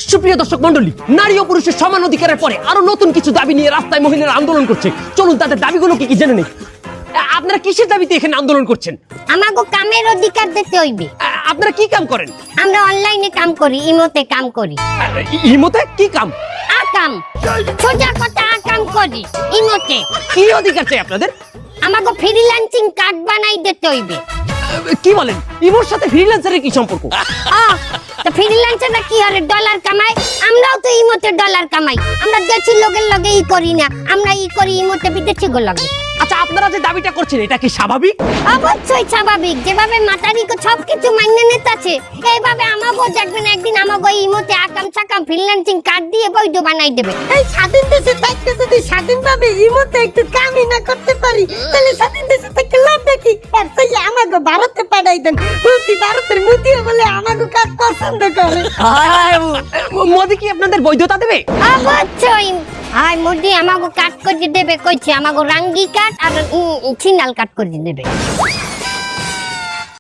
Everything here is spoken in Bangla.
সুপ্রিয় দর্শক মণ্ডলী, নারী ও পুরুষের সমান অধিকারের পরে আরো নতুন কিছু দাবি নিয়ে রাস্তায় মহিলারা আন্দোলন করছে। চলুন তাদের দাবিগুলো কি কি জেনে নেই। আপনারা কিসের দাবিতে এখানে আন্দোলন করছেন? আমাগো কামের অধিকার দিতে হইবে। আপনারা কি কাম করেন? আমরা অনলাইনে কাম করি, ইমোতে কাম করি। ইমোতে কি কাম? আকাম, সোজা কথা আকাম করি ইমোতে। কি অধিকার চাই আপনাদের? আমাগো ফ্রিল্যান্সিং কার্ড বানাই দিতে হইবে। কি বলেন? ইমোর সাথে ফ্রিল্যান্সারের কি সম্পর্ক? তো ফ্রিল্যান্সাররা কি হরে ডলার কামায়, আমরাও তো ইমোতে ডলার কামাই। আমরা দেশি লোকের লগে ই করি না, আমরা ই করি ইমোতে বিদেশি গো লগে। আচ্ছা, আপনারা যে দাবিটা করছেন এটা কি স্বাভাবিক? অবশ্যই স্বাভাবিক। যেভাবে মাতারিকে সবকিছু মাইনে নিতেছে, এইভাবে আমাগো দেখবেন একদিন আমাগো ইমোতে আকাম সাকাম ফ্রিল্যান্সিং কার্ড দিয়ে বৈধ বানাই দেবে। এই স্বাধীন দেশে থাকতে যদি স্বাধীনভাবে ইমোতে একটু কামই না করতে পারি, তাহলে স্বাধীন দেশে থাকতে লাভ দেখি। আর তাই আমাকে ভারতে পাঠাই দেন। বলছি ভারতের মোদিও বলে আমাকে কাজ পছন্দ করে। মোদি কি আপনাদের বৈধতা দেবে? অবশ্যই। আর মোদি আমাগো কাট করে দেবে, কইছে আমাগো রাঙ্গি কাট আর সিনাল কাট করে দেবে।